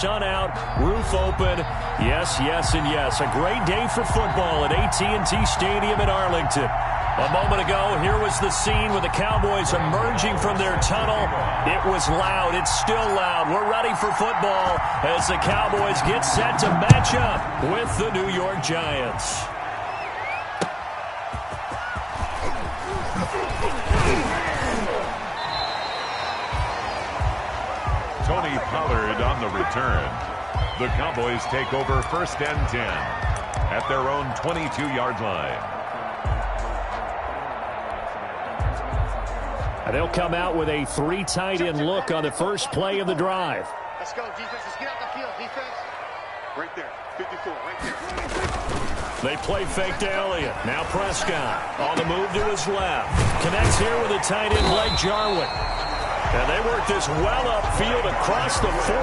Sun out, roof open. Yes, yes, and yes. A great day for football at AT&T Stadium in Arlington. A moment ago, here was the scene with the Cowboys emerging from their tunnel. It was loud. It's still loud. We're ready for football as the Cowboys get set to match up with the New York Giants. Tony Pollard on the return. The Cowboys take over 1st and 10 at their own 22-yard line. And they'll come out with a 3 tight end look on the first play of the drive. Let's go, defense. Let's get out the field, defense. Right there, 54, right there. They play fake to Elliott. Now Prescott on the move to his left. Connects here with a tight end Blake Jarwin. And they work this well upfield across the 45.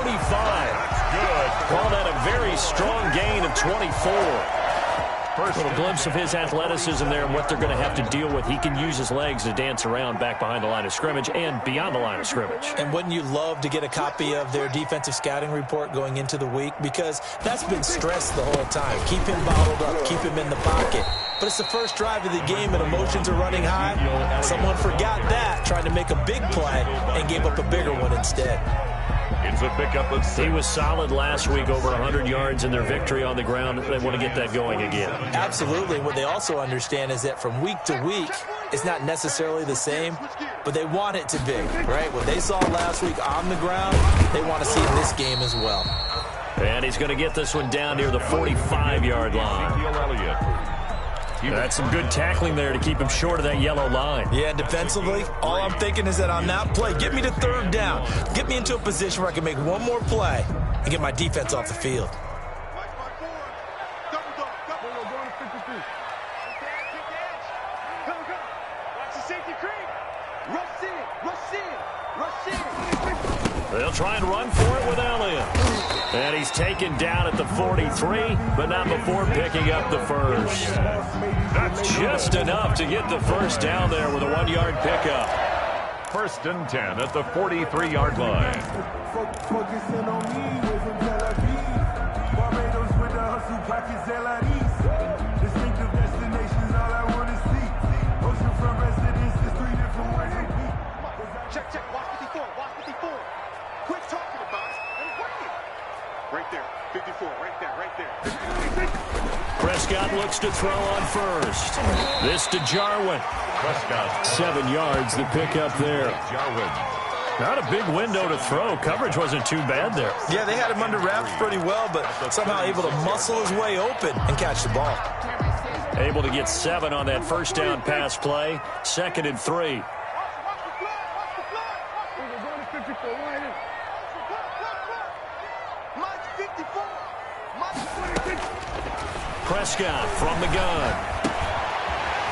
Good. Call that a very strong gain of 24. First little glimpse of his athleticism there and what they're going to have to deal with. He can use his legs to dance around back behind the line of scrimmage and beyond the line of scrimmage. And wouldn't you love to get a copy of their defensive scouting report going into the week? Because that's been stressed the whole time. Keep him bottled up. Keep him in the pocket. But it's the first drive of the game and emotions are running high. Someone forgot that, trying to make a big play and gave up a bigger one instead. It's a pickup of 6. He was solid last week, over 100 yards in their victory on the ground. They want to get that going again. Absolutely. What they also understand is that from week to week, it's not necessarily the same, but they want it to be, right? What they saw last week on the ground, they want to see in this game as well. And he's going to get this one down near the 45-yard line. That's some good tackling there to keep him short of that yellow line. Yeah, and defensively, all I'm thinking is that on that play, get me to 3rd down. Get me into a position where I can make one more play and get my defense off the field. They'll try and run for it with Elliott. And he's taken down at the 43, but not before picking up the first. That's just enough to get the first down there with a 1-yard pickup. 1st and 10 at the 43-yard line. Focusing on me, we're from Tel Aviv. Barbados with the hustle pockets, LIDs. Distinctive destinations, all I want to see. Oceanfront residences, 3 different ways to be. Check, watch 54, watch 54. Quit talking about it and work it. Right there, 54, right there. Prescott looks to throw on first. This to Jarwin. Prescott. 7 yards, the pickup there. Jarwin. Not a big window to throw. Coverage wasn't too bad there. Yeah, they had him under wraps pretty well, but somehow able to muscle his way open and catch the ball. Able to get 7 on that first down pass play. 2nd and 3. Prescott from the gun.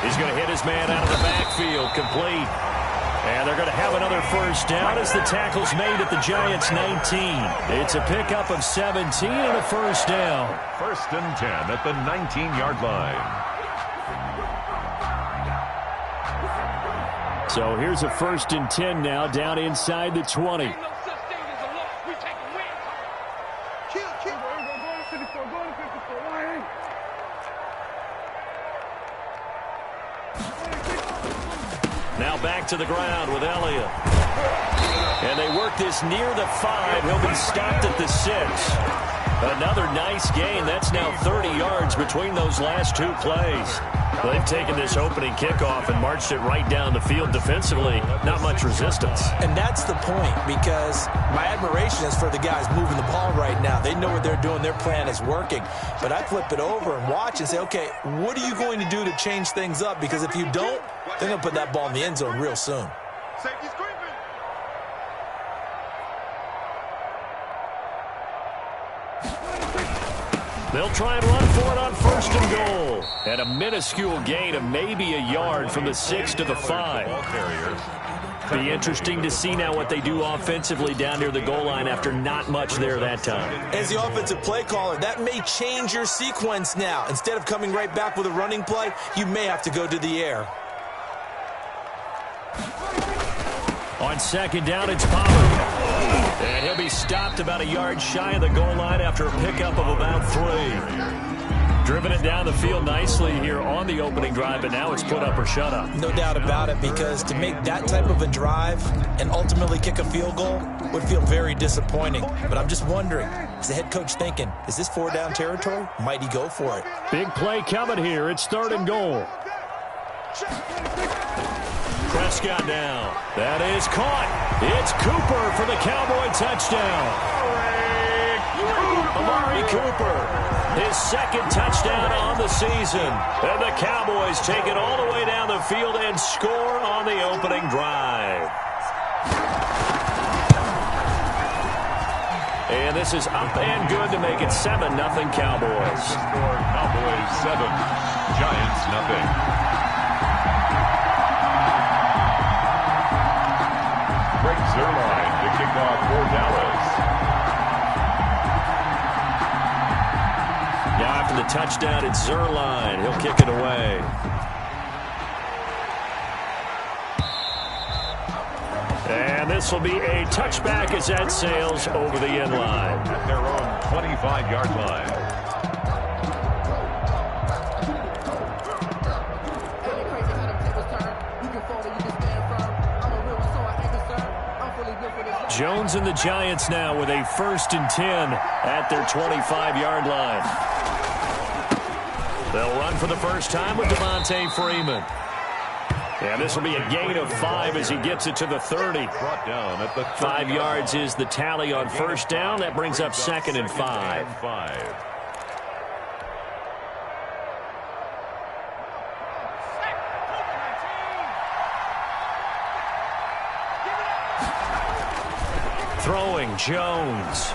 He's going to hit his man out of the backfield, complete. And they're going to have another first down as the tackle's made at the Giants' 19. It's a pickup of 17 and a first down. 1st and 10 at the 19-yard line. So here's a 1st and 10 now, down inside the 20. Now back to the ground with Elliott. And they work this near the 5. He'll be stopped at the 6. Another nice gain. That's now 30 yards between those last 2 plays. They've taken this opening kickoff and marched it right down the field defensively. Not much resistance. And that's the point, because my admiration is for the guys moving the ball right now. They know what they're doing. Their plan is working. But I flip it over and watch and say, okay, what are you going to do to change things up? Because if you don't, they're going to put that ball in the end zone real soon. Safety's creeping. They'll try and run for it on 1st and goal. And a minuscule gain of maybe a yard from the 6 to the 5. Be interesting to see now what they do offensively down near the goal line after not much there that time. As the offensive play caller, that may change your sequence now. Instead of coming right back with a running play, you may have to go to the air. On 2nd down, it's Pollard. And he'll be stopped about a yard shy of the goal line after a pickup of about 3. Driven it down the field nicely here on the opening drive, but now it's put up or shut up. No doubt about it, because to make that type of a drive and ultimately kick a field goal would feel very disappointing. But I'm just wondering, is the head coach thinking, is this 4-down territory? Might he go for it? Big play coming here. It's 3rd and goal. Prescott now. That is caught. It's Cooper for the Cowboy touchdown. Amari Cooper, his 2nd touchdown on the season. And the Cowboys take it all the way down the field and score on the opening drive. And this is up and good to make it 7-0 Cowboys. Score Cowboys 7, Giants 0. Greg Zuerlein to kick off for Dallas. Now after the touchdown, it's Zuerlein. He'll kick it away. And this will be a touchback as that sails over the end line. At their own 25-yard line. Jones and the Giants now with a 1st and 10 at their 25-yard line. They'll run for the first time with Devontae Freeman. And this will be a gain of 5 as he gets it to the 30. Brought down at the 5 yards is the tally on first down. That brings up 2nd and 5. Throwing Jones.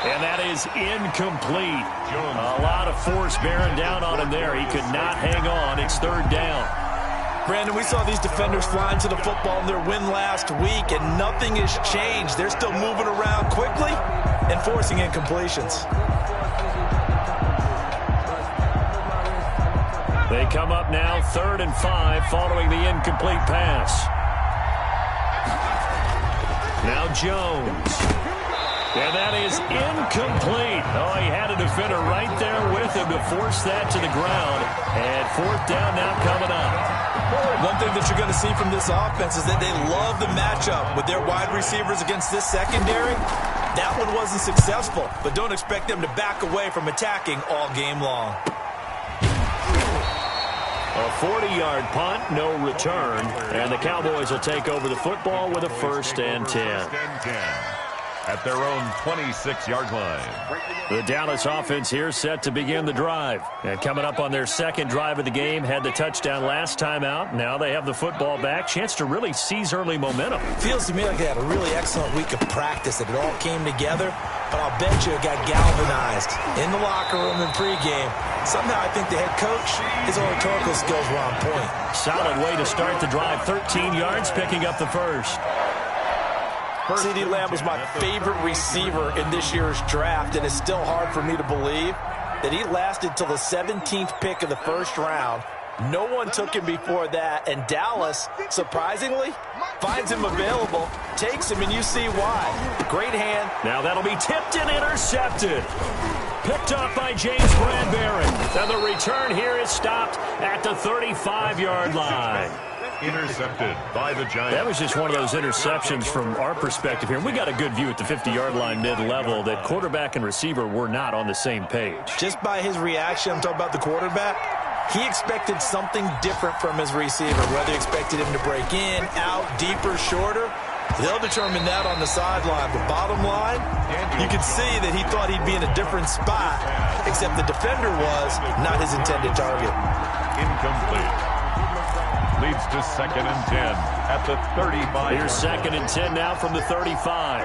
And that is incomplete. A lot of force bearing down on him there. He could not hang on. It's 3rd down. Brandon, we saw these defenders flying to the football in their win last week, and nothing has changed. They're still moving around quickly and forcing incompletions. They come up now 3rd and 5 following the incomplete pass. Now Jones. And that is incomplete. Oh, he had a defender right there with him to force that to the ground. And 4th down now coming up. One thing that you're going to see from this offense is that they love the matchup with their wide receivers against this secondary. That one wasn't successful, but don't expect them to back away from attacking all game long. A 40-yard punt, no return, and the Cowboys will take over the football with a 1st and 10. At their own 26-yard line. The Dallas offense here set to begin the drive. And coming up on their 2nd drive of the game, had the touchdown last time out. Now they have the football back. Chance to really seize early momentum. Feels to me like they had a really excellent week of practice, that it all came together. But I'll bet you it got galvanized in the locker room in pregame. Somehow I think the head coach, his oratorical skills were on point. Solid way to start the drive. 13 yards, picking up the 1st. CeeDee Lamb was my favorite receiver in this year's draft, and it's still hard for me to believe that he lasted till the 17th pick of the 1st round. No one took him before that, and Dallas, surprisingly, finds him available, takes him, and you see why. Great hand. Now that'll be tipped and intercepted. Picked up by James Bradbury. And the return here is stopped at the 35-yard line. Intercepted by the Giants. That was just one of those interceptions from our perspective here. We got a good view at the 50-yard line mid-level that quarterback and receiver were not on the same page. Just by his reaction, I'm talking about the quarterback, he expected something different from his receiver, whether he expected him to break in, out, deeper, shorter. They'll determine that on the sideline. But bottom line, you can see that he thought he'd be in a different spot, except the defender was not his intended target. Incomplete. Leads to 2nd and 10 at the 35. Here's 2nd and 10 now from the 35.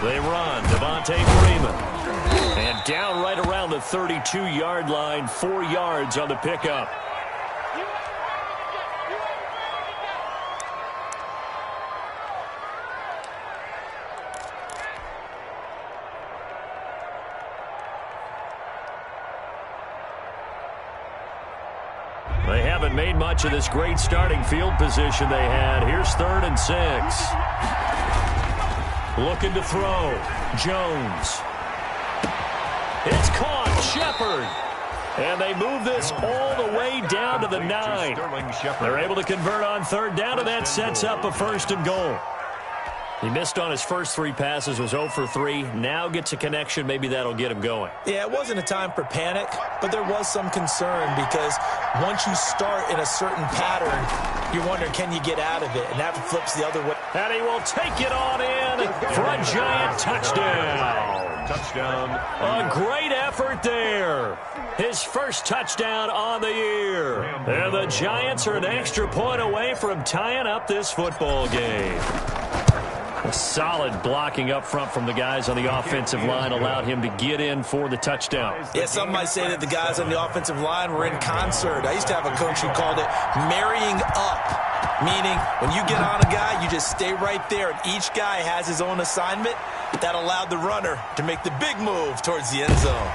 They run. Devontae Freeman. And down right around the 32-yard line. 4 yards on the pickup. They have haven't made much of this great starting field position they had. Here's 3rd and 6. Looking to throw. Jones. It's caught. Shepard. And they move this all the way down to the 9. They're able to convert on 3rd down, and that sets up a 1st and goal. He missed on his first 3 passes, was 0 for 3. Now gets a connection. Maybe that'll get him going. Yeah, it wasn't a time for panic, but there was some concern because once you start in a certain pattern, you're wondering, can you get out of it? And that flips the other way. And he will take it on in for a Giant touchdown. Touchdown. A great effort there. His first touchdown on the year. And the Giants are an extra point away from tying up this football game. A solid blocking up front from the guys on the offensive line allowed him to get in for the touchdown. Yeah, some might say that the guys on the offensive line were in concert. I used to have a coach who called it marrying up, meaning when you get on a guy, you just stay right there, and each guy has his own assignment. That allowed the runner to make the big move towards the end zone.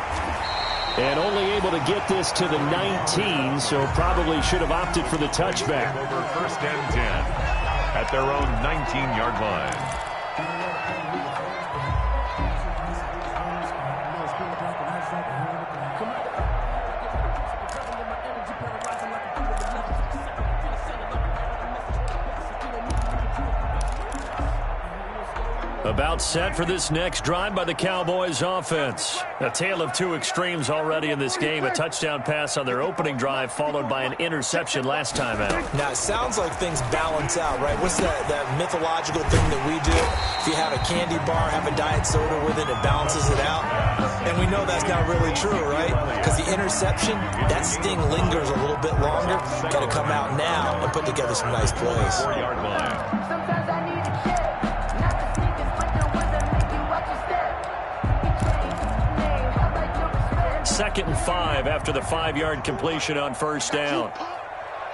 And only able to get this to the 19, so probably should have opted for the touchback. Over 1st and 10 at their own 19-yard line. About set for this next drive by the Cowboys offense. A tale of 2 extremes already in this game. A touchdown pass on their opening drive followed by an interception last time out. Now, it sounds like things balance out, right? What's that mythological thing that we do? If you have a candy bar, have a diet soda with it, it balances it out. And we know that's not really true, right? Because the interception, that sting lingers a little bit longer. Got to come out now and put together some nice plays. 4-yard line. Sometimes I need a check. Not the sneakers, but the ones that make you watch your step. You change your name, I like your respect. 2nd and 5 after the 5-yard completion on 1st down.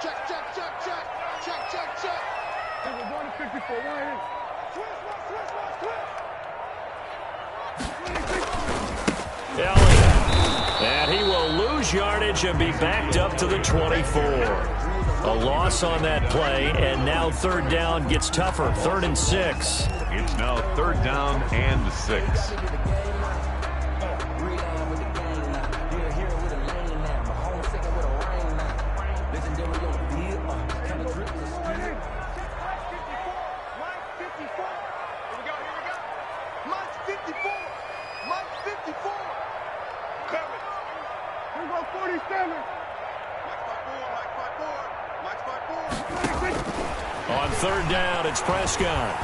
Check, check, check, check. Check, check, check. Hey, we're going to 54. Right here. Elliott. And he will lose yardage and be backed up to the 24. A loss on that play, and now 3rd down gets tougher. 3rd and 6. It's now 3rd down and 6. On 3rd down, it's Prescott.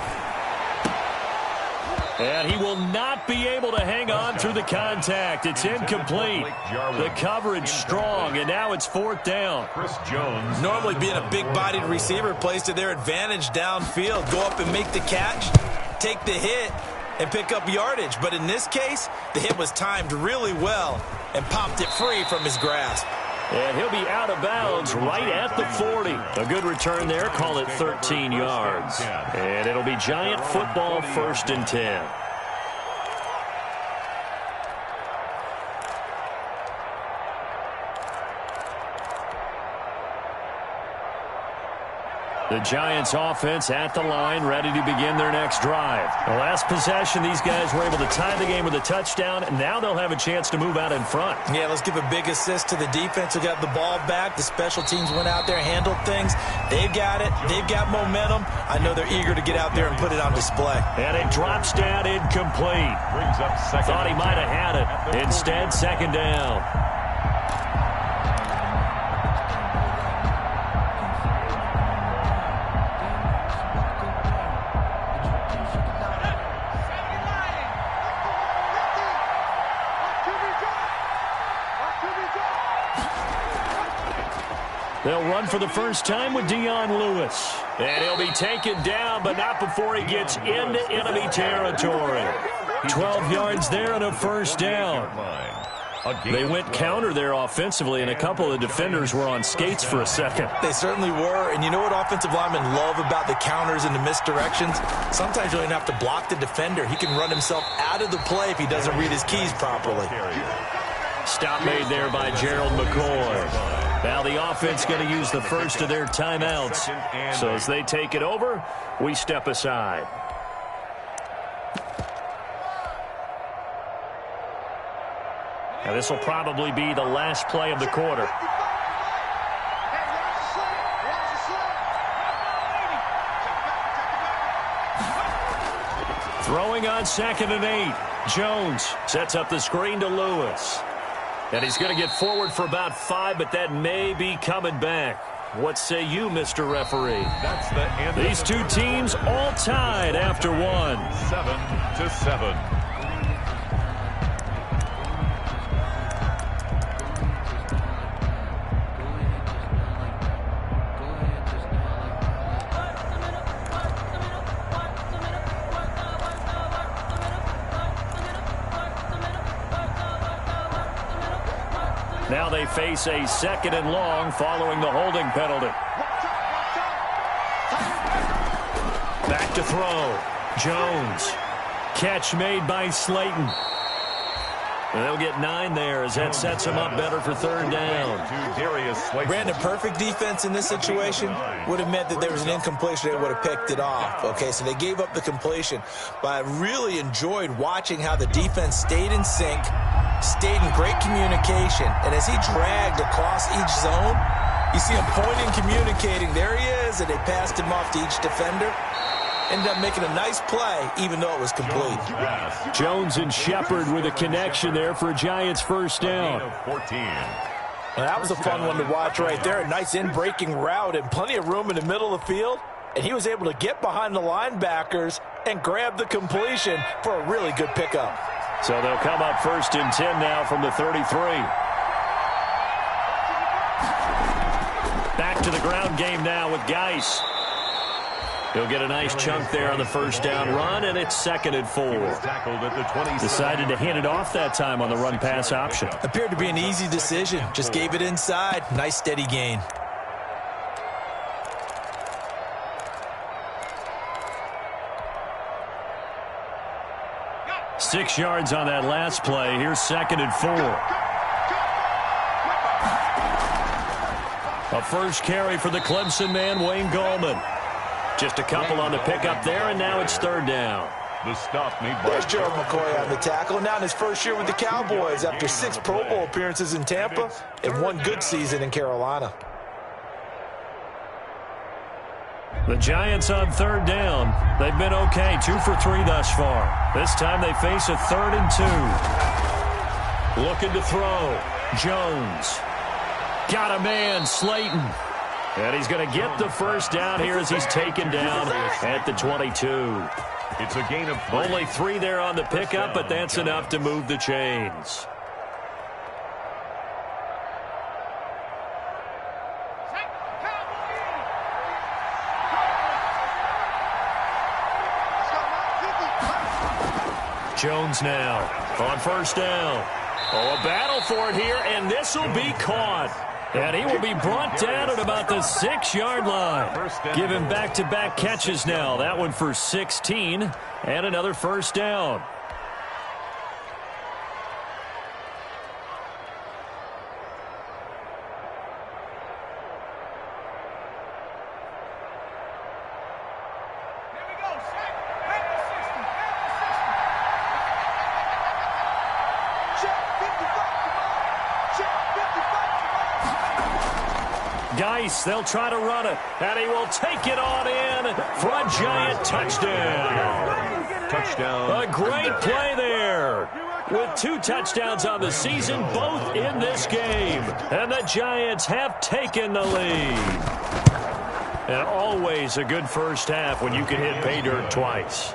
And he will not be able to hang on through the contact. It's incomplete. The coverage strong, and now it's 4th down. Chris Jones. Normally being a big-bodied receiver plays to their advantage downfield. Go up and make the catch, take the hit, and pick up yardage. But in this case, the hit was timed really well and popped it free from his grasp. And he'll be out of bounds right at the 40. A good return there. Call it 13 yards. And it'll be Giant football 1st and 10. The Giants offense at the line, ready to begin their next drive. The last possession, these guys were able to tie the game with a touchdown, and now they'll have a chance to move out in front. Yeah, let's give a big assist to the defense who got the ball back. The special teams went out there, handled things. They've got it. They've got momentum. I know they're eager to get out there and put it on display. And it drops down incomplete. Brings up 2nd. Thought he might have had it. Instead, 2nd down. They'll run for the first time with Dion Lewis. And he'll be taken down, but not before he gets into enemy territory. 12 yards there and a 1st down. They went counter there offensively, and a couple of defenders were on skates for a second. They certainly were, and you know what offensive linemen love about the counters and the misdirections? Sometimes you don't even have to block the defender. He can run himself out of the play if he doesn't read his keys properly. Stop made there by Gerald McCoy. Now the offense going to use the first of their timeouts. So as they take it over, we step aside. Now this will probably be the last play of the quarter. Throwing on 2nd and 8. Jones sets up the screen to Lewis. And he's going to get forward for about 5, but that may be coming back. What say you, Mr. Referee? That's the end. These two teams all tied after 1. 7-7. Now they face a 2nd and long following the holding penalty. Back to throw. Jones. Catch made by Slayton. And they'll get 9 there as that sets them up better for 3rd down. Brandon, perfect defense in this situation would have meant that there was an incompletion. They would have picked it off. Okay, so they gave up the completion. But I really enjoyed watching how the defense stayed in sync, stayed in great communication, and as he dragged across each zone, you see him pointing, communicating. There he is, and they passed him off to each defender. Ended up making a nice play, even though it was complete. Jones and Shepard with a connection there for a Giants first down. Well, that was a fun one to watch right there. A nice in-breaking route and plenty of room in the middle of the field. And he was able to get behind the linebackers and grab the completion for a really good pickup. So they'll come up 1st and 10 now from the 33. Back to the ground game now with Geis. He'll get a nice chunk there on the first down run, and it's 2nd and 4. Decided to hand it off that time on the run-pass option. Appeared to be an easy decision. Just gave it inside. Nice steady gain. Six yards on that last play. Here's 2nd and 4. A first carry for the Clemson man, Wayne Gallman. Just a couple on the pickup there, and now it's 3rd down. The stop made by There's Gerald McCoy on the tackle. Now in his first year with the Cowboys after 6 Pro Bowl appearances in Tampa and 1 good season in Carolina. The Giants on 3rd down. They've been okay, 2 for 3 thus far. This time they face a 3rd and 2. Looking to throw. Jones. Got a man, Slayton. And he's going to get the first down here as he's taken down at the 22. It's a gain of 3. Only 3 there on the pickup, but that's enough to move the chains. Jones now on 1st down. Oh, a battle for it here, and this will be caught. And he will be brought down at about the 6-yard line. Give him back-to-back catches now. That one for 16 and another first down. Geis, they'll try to run it, and he will take it on in for a Giant touchdown. Touchdown. A great play there. With 2 touchdowns on the season, both in this game. And the Giants have taken the lead. And always a good first half when you can hit pay dirt twice.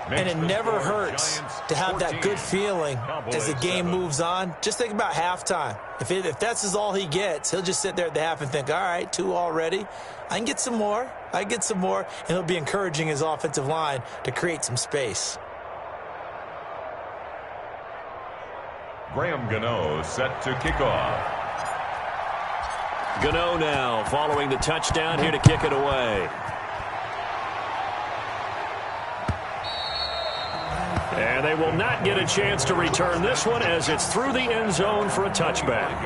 And it never hurts to have that good feeling as the game moves on. Just think about halftime. If that's all he gets, he'll just sit there at the half and think, all right, 2 already. I can get some more. I can get some more. And he'll be encouraging his offensive line to create some space. Graham Gano set to kick off. Gano now following the touchdown here to kick it away. And they will not get a chance to return this one as it's through the end zone for a touchback.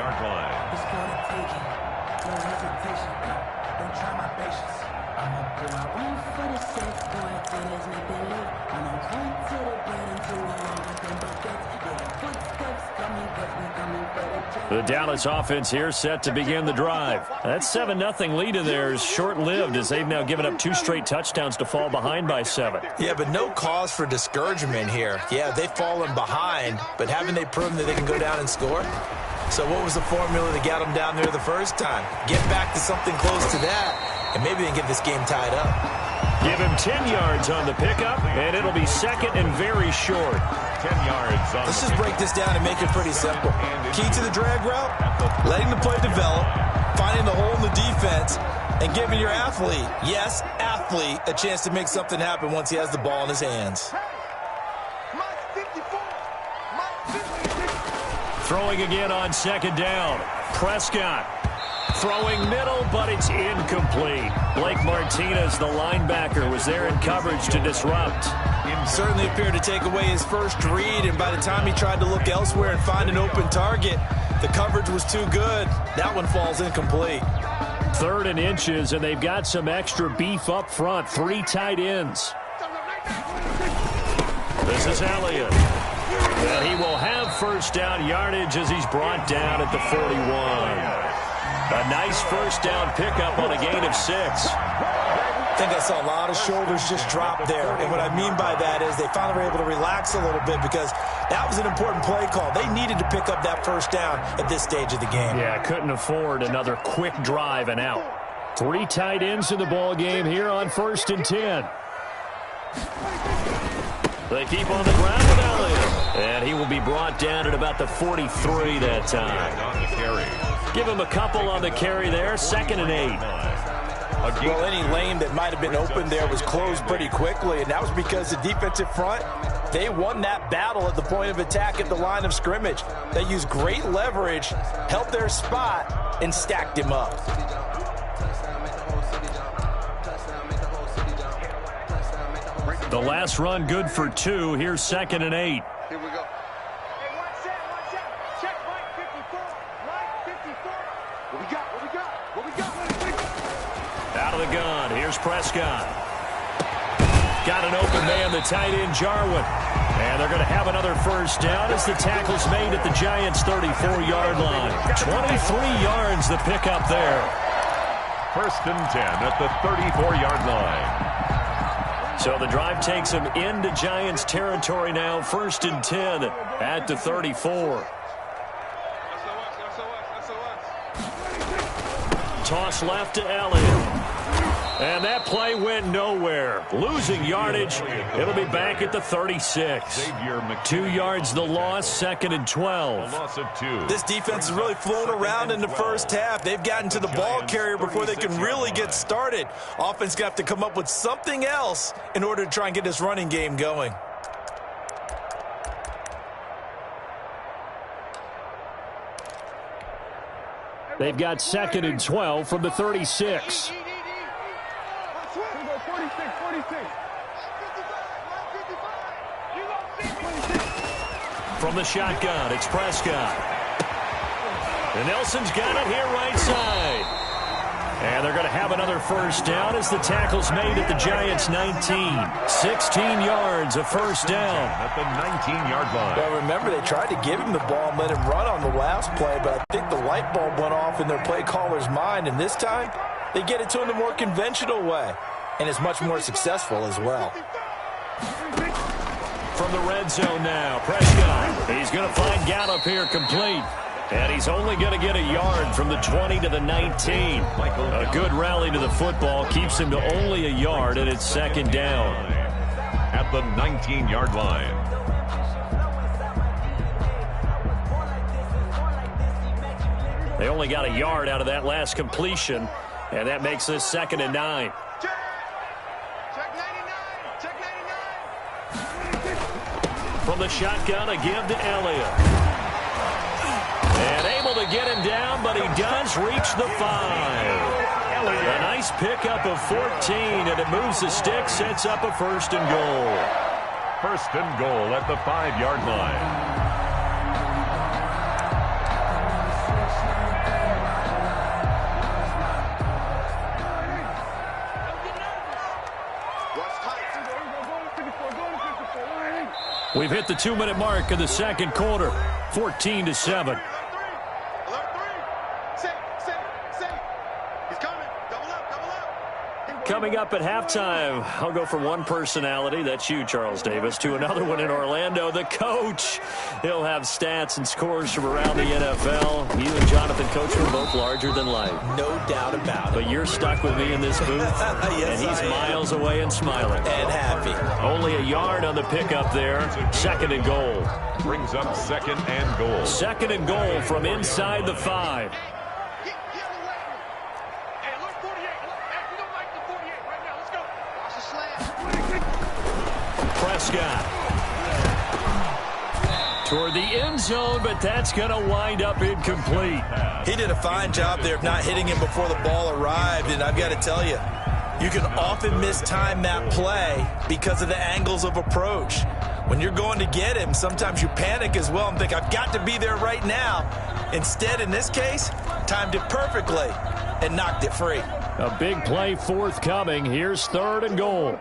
The Dallas offense here set to begin the drive. That 7-0 lead of theirs short-lived as they've now given up 2 straight touchdowns to fall behind by 7. Yeah, but no cause for discouragement here. Yeah, they've fallen behind, but haven't they proven that they can go down and score? So what was the formula that got them down there the first time? Get back to something close to that, and maybe they can get this game tied up. Give him 10 yards on the pickup, and it'll be second and very short. 10 yards on Let's just break this down and make it pretty simple. Key to the drag route, letting the play develop, finding the hole in the defense, and giving your athlete, yes, athlete, a chance to make something happen once he has the ball in his hands. Throwing again on second down. Prescott throwing middle, but it's incomplete. Blake Martinez, the linebacker, was there in coverage to disrupt. Certainly appeared to take away his first read, and by the time he tried to look elsewhere and find an open target, the coverage was too good. That one falls incomplete. 3rd and inches, and they've got some extra beef up front. 3 tight ends. This is Elliott. And he will have first down yardage as he's brought down at the 41. A nice first down pickup on a gain of 6. I think I saw a lot of shoulders just drop there. And what I mean by that is they finally were able to relax a little bit because that was an important play call. They needed to pick up that first down at this stage of the game. Yeah, couldn't afford another quick drive and out. 3 tight ends in the ball game here on 1st and 10. They keep on the ground with Elliott. And he will be brought down at about the 43 that time. Give him a couple on the carry there. 2nd and 8. Well, any lane that might have been open there was closed pretty quickly, and that was because the defensive front, they won that battle at the point of attack at the line of scrimmage. They used great leverage, held their spot, and stacked him up. The last run good for 2. Here's 2nd and 8. Here we go. Hey, one set. Check Mike 54. Mike 54. What we got? What we got? Out of the gun. Here's Prescott. Got an open man, the tight end, Jarwin. And they're going to have another first down as the tackle's made at the Giants' 34-yard line. 23 yards the pickup there. 1st and 10 at the 34-yard line. So the drive takes him into Giants territory now. 1st and 10 at the 34. Toss left to Elliott. And that play went nowhere. Losing yardage. It'll be back at the 36. 2 yards the loss. 2nd and 12. Loss of 2. This defense has really flown around in the first half. They've gotten to the ball carrier before they can really get started. Offense got to come up with something else in order to try and get this running game going. They've got 2nd and 12 from the 36. From the shotgun, it's Prescott. And Nelson's got it here right side. And they're going to have another first down as the tackle's made at the Giants' 19. 16 yards of first down. At the 19-yard line. Well, remember, they tried to give him the ball and let him run on the last play, but I think the light bulb went off in their play caller's mind, and this time they get it to him the more conventional way, and it's much more successful as well. From the red zone now, Prescott. He's going to find Gallup here complete. And he's only going to get a yard from the 20 to the 19. A good rally to the football keeps him to only a yard, and it's 2nd down. At the 19-yard line. They only got a yard out of that last completion, and that makes this 2nd and 9. From the shotgun, a give to Elliott. And able to get him down, but he does reach the 5. A nice pickup of 14, and it moves the stick, sets up a 1st and goal. 1st and goal at the 5-yard line. We've hit the 2-minute mark of the second quarter, 14-7. Coming up at halftime, I'll go from one personality, that's you, Charles Davis, to another one in Orlando, the coach. He'll have stats and scores from around the NFL. You and Jonathan Coach are both larger than life. No doubt about it. But you're stuck with me in this booth, yes, and he's miles away and smiling. And happy. Only a yard on the pickup there. Second and goal. Brings up second and goal. Second and goal from inside the 5. Prescott toward the end zone, but that's going to wind up incomplete. He did a fine job there of not hitting him before the ball arrived, and I've got to tell you, you can often mistime that play because of the angles of approach. When you're going to get him, sometimes you panic as well and think, I've got to be there right now. Instead, in this case, timed it perfectly and knocked it free. A big play forthcoming. Here's third and goal.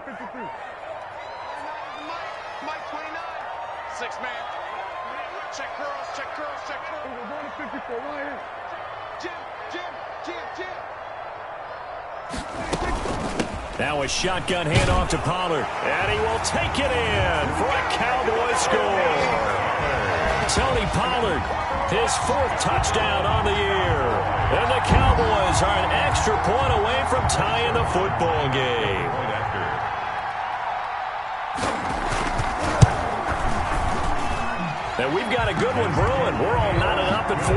Now a shotgun handoff to Pollard, and he will take it in for a Cowboys score. Tony Pollard, his 4th touchdown on the year. And the Cowboys are an extra point away from tying the football game. And we've got a good one brewing. We're all knotted up at 14.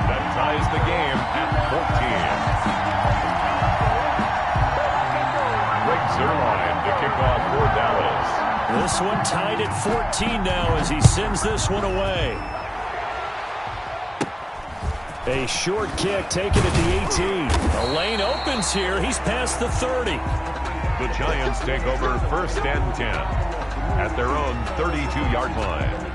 That ties the game at 14. Zerline to kick off for Dallas. This one tied at 14 now as he sends this one away. A short kick taken at the 18. The lane opens here. He's past the 30. The Giants take over first and 10 at their own 32-yard line.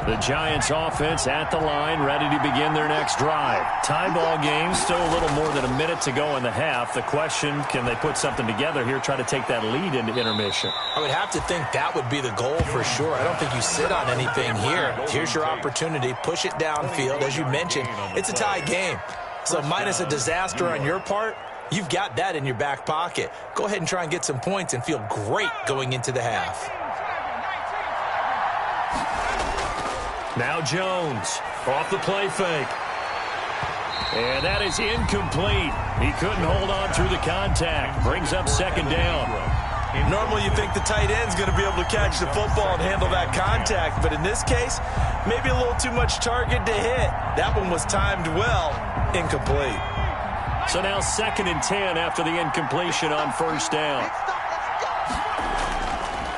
The Giants offense at the line, ready to begin their next drive. Tie ball game, still a little more than a minute to go in the half. The question, can they put something together here, try to take that lead into intermission? I would have to think that would be the goal for sure. I don't think you sit on anything here. Here's your opportunity. Push it downfield. As you mentioned, it's a tie game. So minus a disaster on your part, you've got that in your back pocket. Go ahead and try and get some points and feel great going into the half. Now Jones off the play fake. And that is incomplete. He couldn't hold on through the contact. Brings up second down. Normally you think the tight end's going to be able to catch the football and handle that contact. But in this case, maybe a little too much target to hit. That one was timed well. Incomplete. So now second and 10 after the incompletion on first down.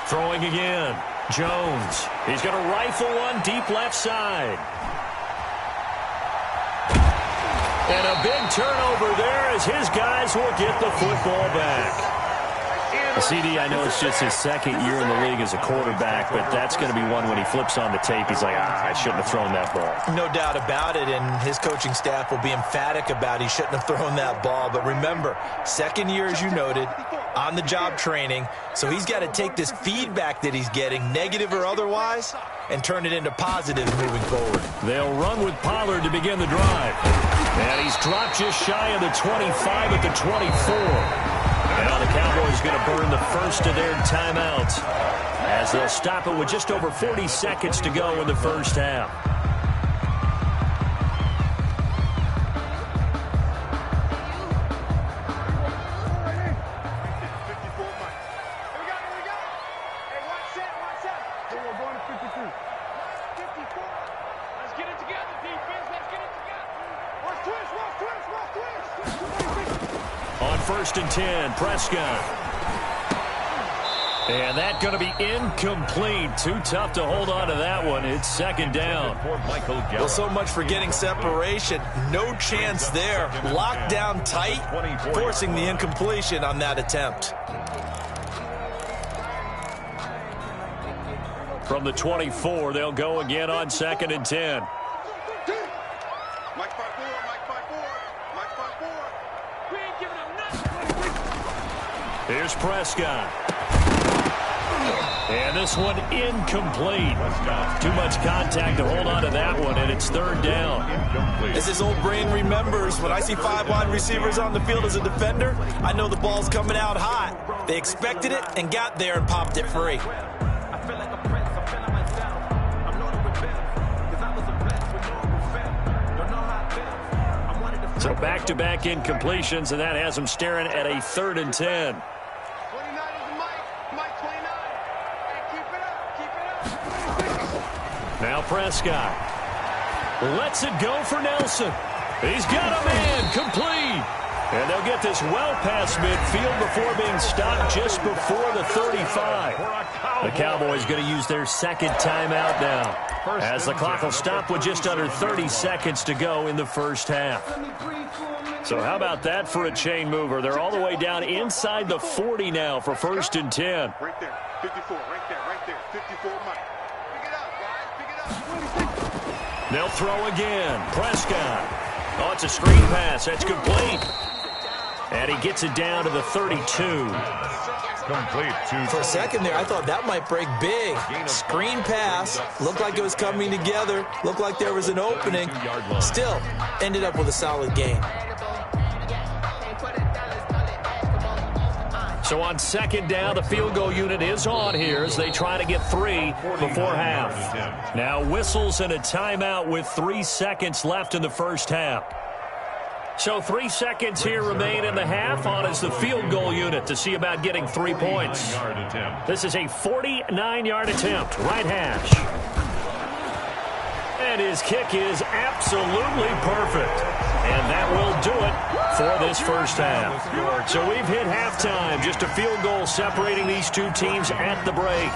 Throwing again. Jones. He's going to rifle one deep left side. And a big turnover there as his guys will get the football back. CD, I know it's just his second year in the league as a quarterback, but that's going to be one when he flips on the tape. He's like, I shouldn't have thrown that ball. No doubt about it, and his coaching staff will be emphatic about he shouldn't have thrown that ball. But remember, second year, as you noted, on-the-job training, so he's got to take this feedback that he's getting, negative or otherwise, and turn it into positives moving forward. They'll run with Pollard to begin the drive. And he's dropped just shy of the 25 at the 24. Now the Cowboys going to burn the first of their timeouts as they'll stop it with just over 40 seconds to go in the first half. On 1st and 10, Prescott. And that's going to be incomplete. Too tough to hold on to that one. It's second down. Well, so much for getting separation. No chance there. Locked down tight, forcing the incompletion on that attempt. From the 24, they'll go again on 2nd and 10. Mike 5-4, Mike 5-4, Mike 5-4. We ain't giving up nothing. Here's Prescott. And this one incomplete. Too much contact to hold on to that one, and it's 3rd down. As his old brain remembers, when I see 5 wide receivers on the field as a defender, I know the ball's coming out hot. They expected it and got there and popped it free. So back-to-back incompletions, and that has them staring at a 3rd and 10. 29 is Mike 29. Hey, keep it up. Now Prescott lets it go for Nelson. He's got a man complete. And they'll get this well past midfield before being stopped just before the 35. The Cowboys going to use their 2nd timeout now, as the clock will stop with just under 30 seconds to go in the first half. So how about that for a chain mover? They're all the way down inside the 40 now for 1st and 10. Right there, 54, right there, 54, Mike. Pick it up, guys, pick it up. They'll throw again. Prescott. Oh, it's a screen pass. That's complete. And he gets it down to the 32. Complete. For a second there, I thought that might break big. Screen pass. Looked like it was coming together. Looked like there was an opening. Still, ended up with a solid gain. So on 2nd down, the field goal unit is on here as they try to get 3 before half. Now whistles and a timeout with 3 seconds left in the first half. So 3 seconds here remain in the half on as the field goal unit to see about getting 3 points. This is a 49-yard attempt, right hash. And his kick is absolutely perfect. And that will do it for this first half. So we've hit halftime, just a field goal separating these two teams at the break.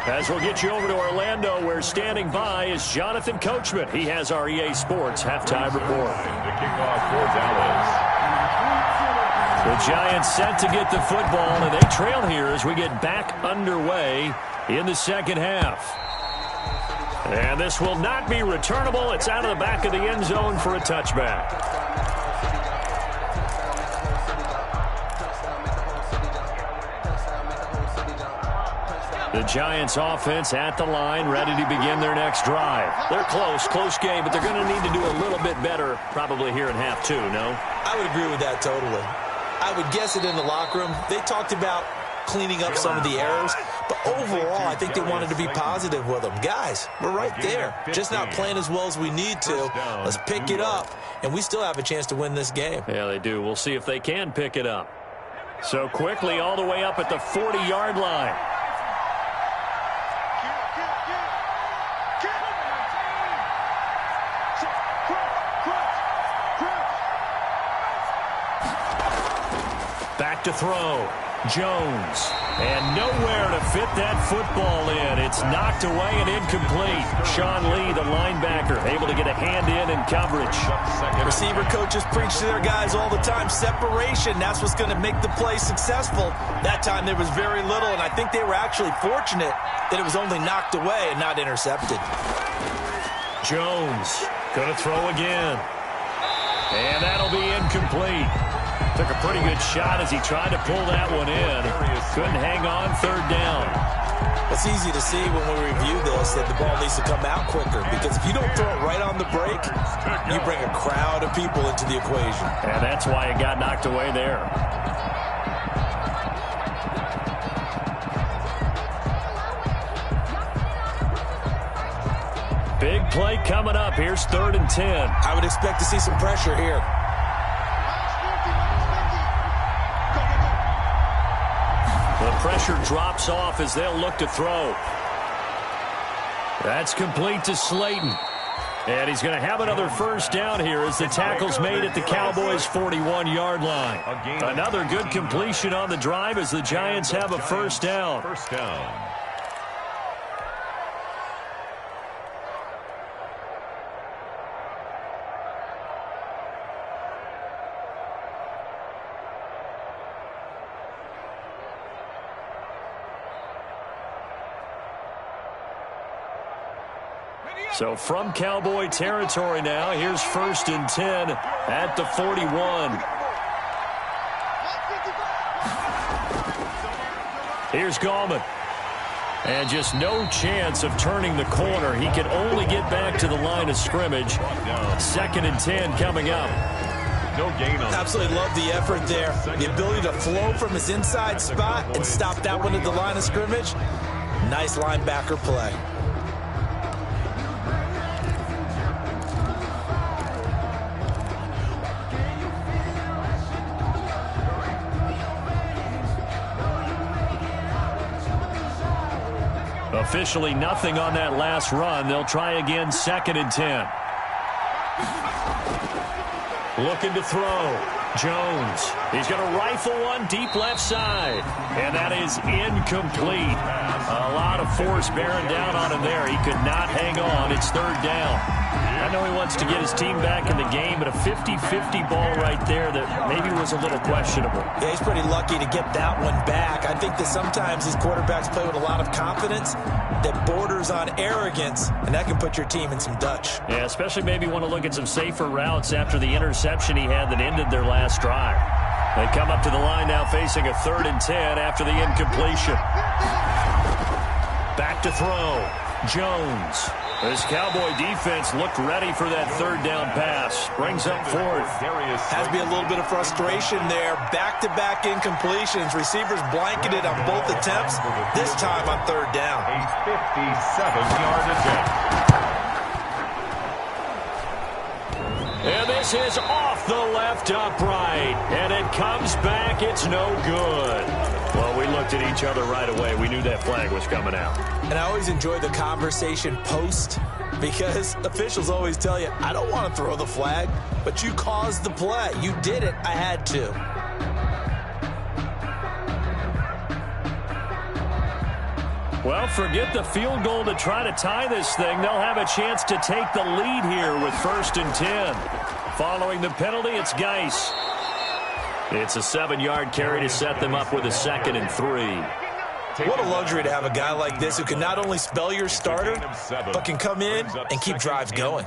As we'll get you over to Orlando, where standing by is Jonathan Coachman. He has our EA Sports halftime report. The kickoff for Dallas. The Giants set to get the football, and they trail here as we get back underway in the second half. And this will not be returnable. It's out of the back of the end zone for a touchback. The Giants offense at the line, ready to begin their next drive. They're close game, but they're going to need to do a little bit better probably here in half 2, no? I would agree with that totally. I would guess it in the locker room. They talked about cleaning up some of the errors, but overall, I think they wanted to be positive with them. Guys, we're right there. Just not playing as well as we need to. Let's pick it up, and we still have a chance to win this game. Yeah, they do. We'll see if they can pick it up. So quickly all the way up at the 40-yard line. Back to throw. Jones. And nowhere to fit that football in. It's knocked away and incomplete. Sean Lee, the linebacker, able to get a hand in coverage. Receiver coaches preach to their guys all the time. Separation, that's what's going to make the play successful. That time there was very little, and I think they were actually fortunate that it was only knocked away and not intercepted. Jones going to throw again. And that'll be incomplete. Took a pretty good shot as he tried to pull that one in. Couldn't hang on, 3rd down. It's easy to see when we review this that the ball needs to come out quicker, because if you don't throw it right on the break, you bring a crowd of people into the equation. And that's why it got knocked away there. Big play coming up. Here's 3rd and 10. I would expect to see some pressure here. The pressure drops off as they'll look to throw. That's complete to Slayton. And he's going to have another first down here as the tackle's made at the Cowboys' 41-yard line. Another good completion on the drive as the Giants have a first down. First down. So from Cowboy territory now, here's 1st and 10 at the 41. Here's Gallman. And just no chance of turning the corner. He can only get back to the line of scrimmage. 2nd and 10 coming up. No gain on. Absolutely love the effort there. The ability to flow from his inside spot and stop that one at the line of scrimmage. Nice linebacker play. Officially nothing on that last run. They'll try again, 2nd and 10. Looking to throw. Jones. He's going to rifle one deep left side. And that is incomplete. A lot of force bearing down on him there. He could not hang on. It's 3rd down. I know he wants to get his team back in the game, but a 50-50 ball right there that maybe was a little questionable. Yeah, he's pretty lucky to get that one back. I think that sometimes these quarterbacks play with a lot of confidence that borders on arrogance, and that can put your team in some Dutch. Yeah, especially maybe want to look at some safer routes after the interception he had that ended their last drive. They come up to the line now facing a 3rd and 10 after the incompletion. Back to throw. Jones. This Cowboy defense looked ready for that 3rd down pass. Brings up 4th. Has to be a little bit of frustration there. Back-to-back incompletions. Receivers blanketed on both attempts. This time on 3rd down. A 57-yard attempt. And this is off the left upright. And it comes back. It's no good. Well, we looked at each other right away. We knew that flag was coming out. And I always enjoy the conversation post because officials always tell you, I don't want to throw the flag, but you caused the play. You did it. I had to. Well, forget the field goal to try to tie this thing. They'll have a chance to take the lead here with 1st and 10. Following the penalty, it's Geis. It's a 7-yard carry to set them up with a 2nd and 3. What a luxury to have a guy like this who can not only spell your starter, but can come in and keep drives going.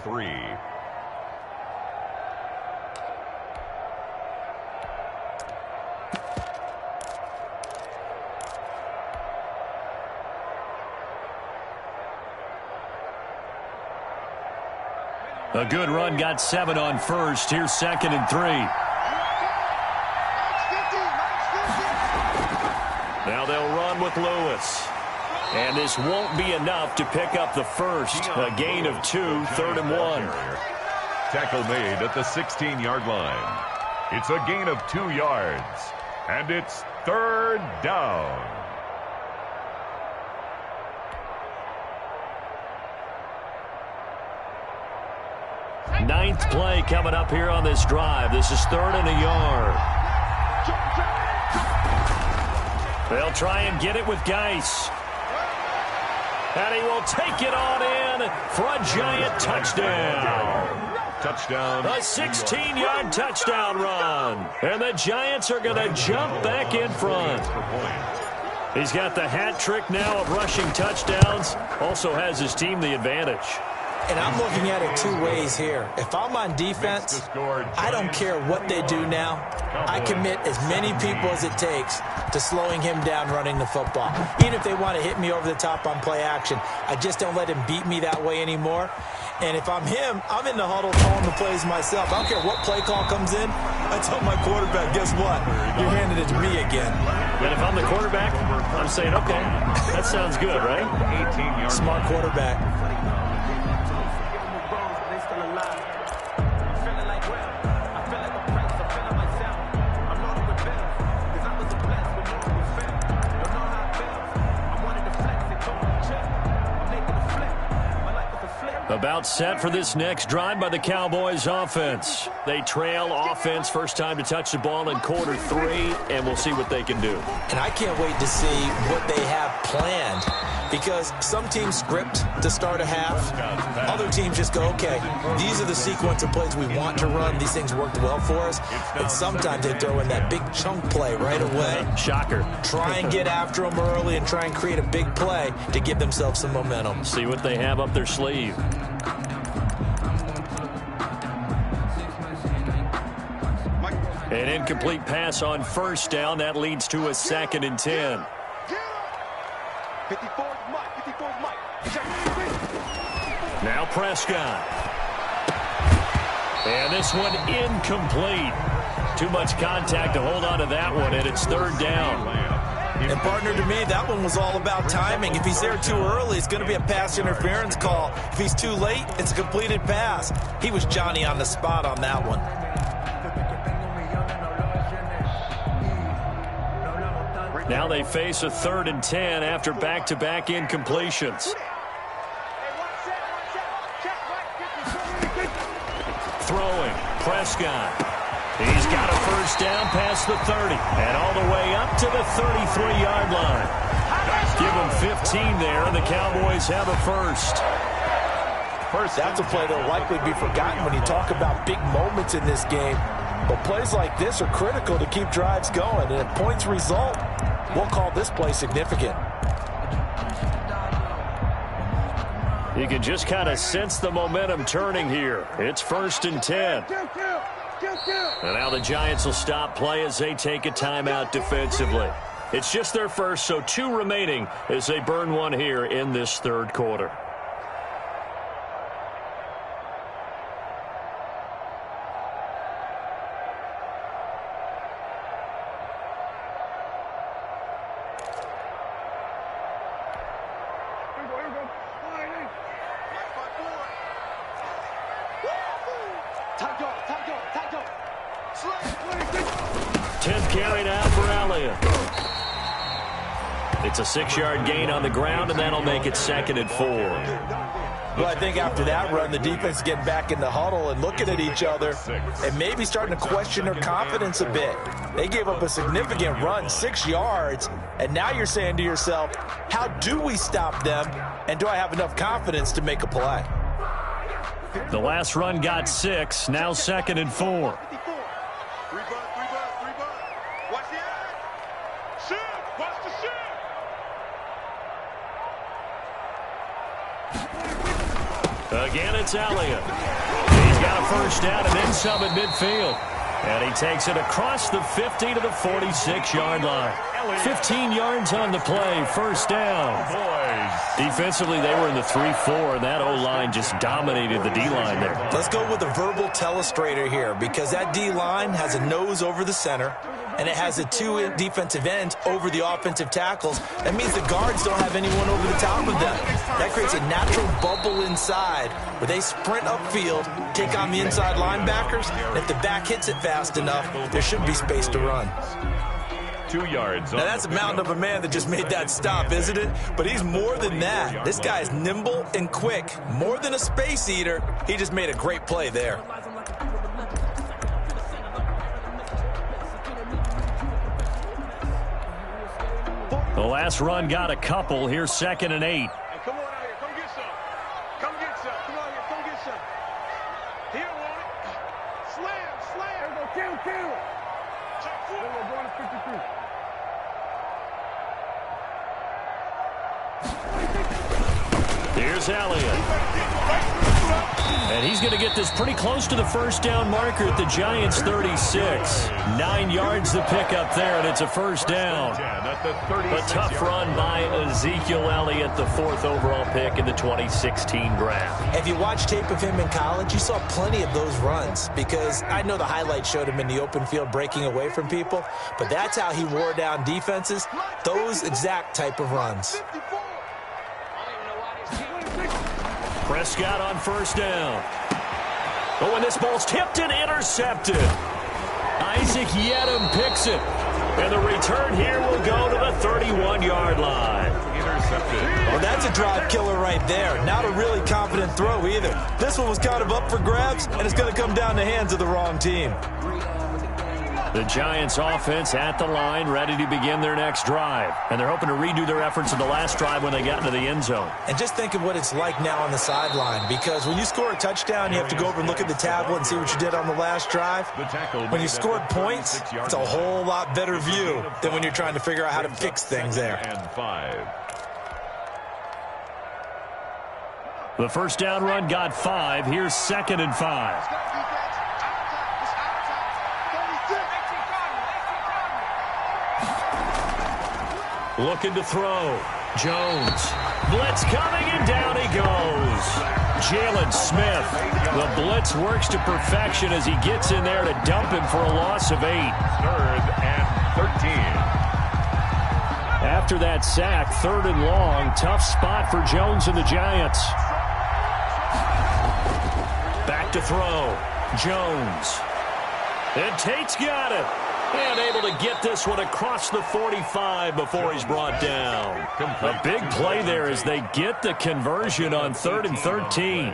A good run, got 7 on 1st. Here's 2nd and 3. Now they'll run with Lewis. And this won't be enough to pick up the first. A gain of 2, 3rd and 1. Tackle made at the 16-yard line. It's a gain of 2 yards. And it's 3rd down. Ninth play coming up here on this drive. This is 3rd and a yard. They'll try and get it with Geis. And he will take it on in for a Giant touchdown. Touchdown. A 16-yard touchdown run. And the Giants are going to jump back in front. He's got the hat trick now of rushing touchdowns. Also has his team the advantage. And I'm looking at it 2 ways here. If I'm on defense, I don't care what they do now. I commit as many people as it takes to slowing him down running the football. Even if they want to hit me over the top on play action, I just don't let him beat me that way anymore. And if I'm him, I'm in the huddle calling the plays myself. I don't care what play call comes in. I tell my quarterback, guess what? You're handing it to me again. And if I'm the quarterback, I'm saying, okay, that sounds good, right? 18-yard. Smart quarterback. A About set for this next drive by the Cowboys offense. They trail offense, first time to touch the ball in quarter 3, and we'll see what they can do. And I can't wait to see what they have planned, because some teams script to start a half. Other teams just go, okay, these are the sequence of plays we want to run. These things worked well for us. And sometimes they throw in that big chunk play right away. Shocker. Try and get after them early and try and create a big play to give themselves some momentum. See what they have up their sleeve. An incomplete pass on first down. That leads to a 2nd and 10. 54 Mike. 54 Mike. Now Prescott. And this one incomplete. Too much contact to hold on to that one, and it's 3rd down. And partner, to me, that one was all about timing. If he's there too early, it's going to be a pass interference call. If he's too late, it's a completed pass. He was Johnny on the spot on that one. Now they face a 3rd and 10 after back-to-back incompletions. Throwing, Prescott. He's got a first down past the 30 and all the way up to the 33-yard line. Give him 15 there, and the Cowboys have a first. That's a play that will likely be forgotten when you talk about big moments in this game. But plays like this are critical to keep drives going, and if points result, we'll call this play significant. You can just kind of sense the momentum turning here. It's 1st and 10. And now the Giants will stop play as they take a timeout defensively. It's just their first, so 2 remaining as they burn one here in this 3rd quarter. It's a 6-yard gain on the ground, and that'll make it 2nd and 4. Well, I think after that run, the defense getting back in the huddle and looking at each other and maybe starting to question their confidence a bit. They gave up a significant run, 6 yards, and now you're saying to yourself, how do we stop them, and do I have enough confidence to make a play? The last run got 6, now 2nd and 4. Again, it's Elliott. He's got a first down and then some at midfield. And he takes it across the 50 to the 46-yard line. 15 yards on the play, first down. Defensively, they were in the 3-4, and that O-line just dominated the D-line there. Let's go with a verbal telestrator here, because that D-line has a nose over the center, and it has a 2 defensive ends over the offensive tackles. That means the guards don't have anyone over the top of them. That creates a natural bubble inside where they sprint upfield, take on the inside linebackers, and if the back hits it fast enough, there should be space to run. 2 yards. Now, that's a mountain of a man that just made that stop, isn't it? But he's more than that. This guy is nimble and quick. More than a space eater, he just made a great play there. The last run got a couple. Here's 2nd and 8. Come on out here. Come get some. Come get some. Come out here. Come get some. Here, want it. Slam. Slam. Go kill. Check foot. We're going to 53. Here's Elliott. And he's going to get this pretty close to the first down marker at the Giants' 36. 9 yards to pick up there, and it's a first down. A tough run by Ezekiel Elliott, the 4th overall pick in the 2016 draft. If you watch tape of him in college, you saw plenty of those runs, because I know the highlights showed him in the open field breaking away from people, but that's how he wore down defenses, those exact type of runs. Prescott on first down. Oh, and this ball's tipped and intercepted. Isaac Yedem picks it. And the return here will go to the 31-yard line. intercepted. Well, that's a drive killer right there. Not a really confident throw either. This one was kind of up for grabs, and it's going to come down the hands of the wrong team. The Giants offense at the line, ready to begin their next drive. And they're hoping to redo their efforts in the last drive when they got into the end zone. And just think of what it's like now on the sideline, because when you score a touchdown, you have to go over and look at the tablet and see what you did on the last drive. When you scored points, it's a whole lot better view than when you're trying to figure out how to fix things there. And 5. The first down run got 5. Here's 2nd and 5. Looking to throw. Jones. Blitz coming, and down he goes. Jalen Smith. The blitz works to perfection as he gets in there to dump him for a loss of 8. 3rd and 13. After that sack, 3rd and long. Tough spot for Jones and the Giants. Back to throw. Jones. And Tate's got it. And able to get this one across the 45 before he's brought down. A big play there as they get the conversion on 3rd and 13.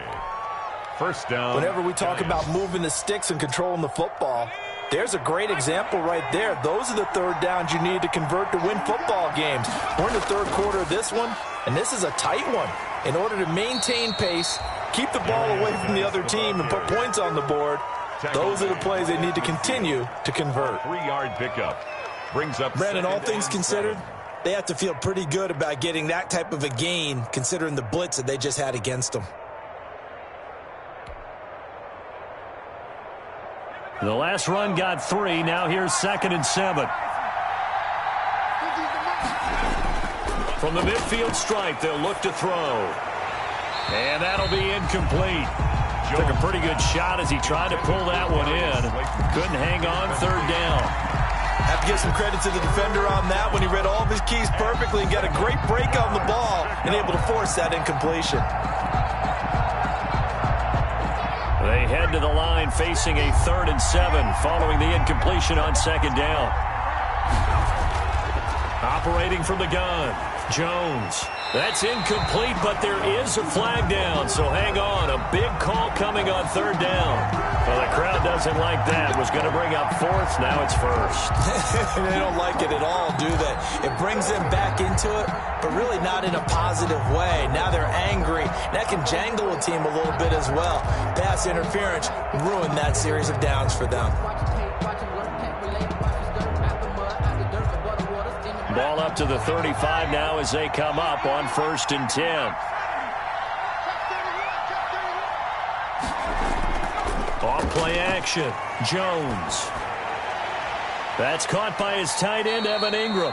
First down. Whenever we talk about moving the sticks and controlling the football, there's a great example right there. Those are the 3rd downs you need to convert to win football games. We're in the 3rd quarter of this one, and this is a tight one. In order to maintain pace, keep the ball away from the other team, and put points on the board, those are the plays they need to continue to convert. 3-yard pickup. Brings up Brandon, all things considered, they have to feel pretty good about getting that type of a gain, considering the blitz that they just had against them. The last run got 3. Now here's 2nd and 7. From the midfield stripe, they'll look to throw. And that'll be incomplete. Took a pretty good shot as he tried to pull that one in. Couldn't hang on 3rd down. Have to give some credit to the defender on that when he read all of his keys perfectly and got a great break on the ball and able to force that incompletion. They head to the line facing a 3rd and 7 following the incompletion on 2nd down. Operating from the gun, Jones. That's incomplete, but there is a flag down, so hang on. A big call coming on 3rd down. Well, the crowd doesn't like that. Was going to bring up 4th, now it's 1st. They don't like it at all, do they? It brings them back into it, but really not in a positive way. Now they're angry. That can jangle a team a little bit as well. Pass interference ruined that series of downs for them. Ball up to the 35 now as they come up on 1st and 10. Off play action. Jones. That's caught by his tight end, Evan Ingram.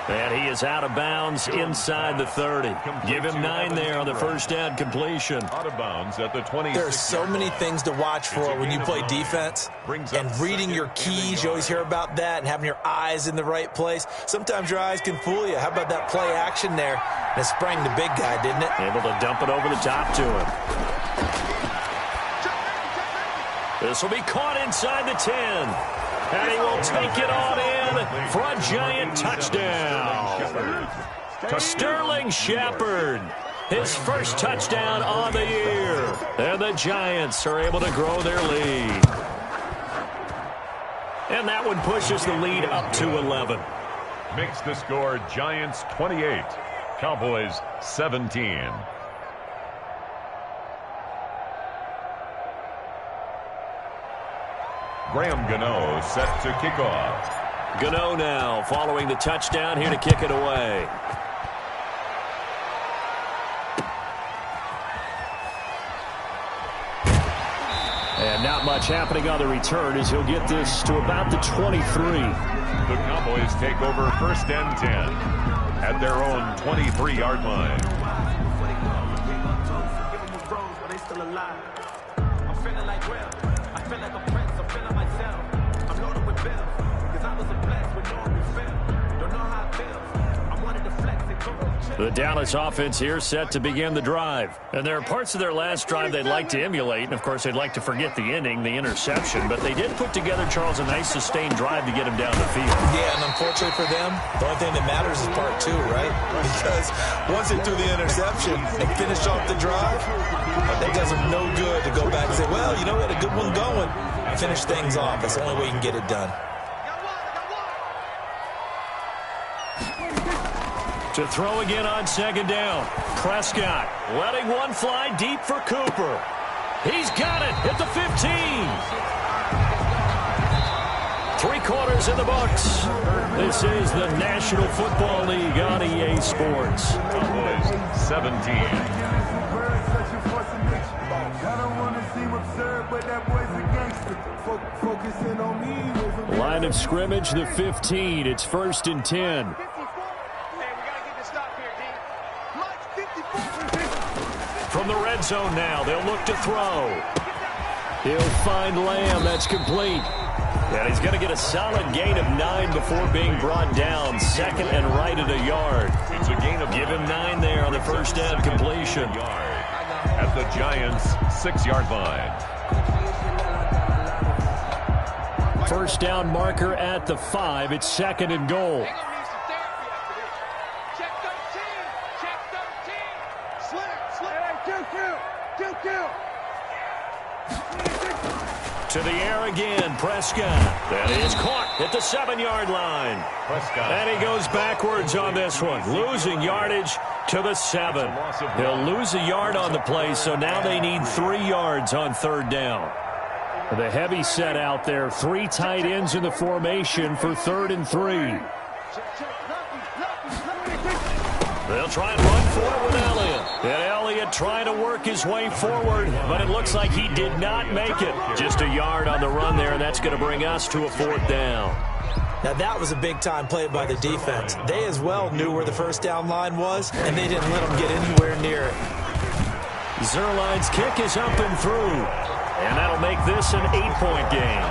And he is out of bounds inside the 30. Give him 9 there on the first down completion. Out of bounds at the 26. There are so many things to watch for when you play defense. And reading your keys, you always hear about that, and having your eyes in the right place. Sometimes your eyes can fool you. How about that play action there? And it sprang the big guy, didn't it? Able to dump it over the top to him. This will be caught inside the 10. And he will take it on in for a Giant touchdown. To Sterling Shepard. His first touchdown on the year. And the Giants are able to grow their lead. And that one pushes the lead up to 11. Makes the score Giants 28, Cowboys 17. Graham Gano set to kick off. Gano now following the touchdown here to kick it away. And not much happening on the return as he'll get this to about the 23. The Cowboys take over 1st and 10 at their own 23-yard line. The Dallas offense here set to begin the drive. And there are parts of their last drive they'd like to emulate. And, of course, they'd like to forget the inning, the interception. But they did put together, Charles, a nice sustained drive to get him down the field. Yeah, and unfortunately for them, the only thing that matters is part two, right? Because once they threw the interception and finished off the drive, that does them no good to go back and say, well, you know, we had a good one going. Finish things off. That's the only way you can get it done. To throw again on second down. Prescott letting one fly deep for Cooper. He's got it at the 15. 3/4 in the books. This is the National Football League on EA Sports. Cowboys 17. Line of scrimmage, the 15. It's 1st and 10. From the red zone now, they'll look to throw. He'll find Lamb. That's complete. And he's going to get a solid gain of 9 before being brought down. 2nd and right at a yard. It's a gain of Give him 9 there on the first down completion. At the Giants' 6-yard line. First down marker at the 5. It's 2nd and goal. To the air again, Prescott. That is caught at the 7-yard line. Prescott. And he goes backwards on this one, losing yardage to the 7. He'll lose a yard on the play, so now they need 3 yards on 3rd down. The heavy set out there, 3 tight ends in the formation for 3rd and 3. They'll try and run for it with Elliott. And Elliott trying to work his way forward, but it looks like he did not make it. Just a yard on the run there, and that's going to bring us to a 4th down. Now, that was a big-time play by the defense. They as well knew where the first down line was, and they didn't let them get anywhere near it. Zerline's kick is up and through. And that'll make this an 8-point game.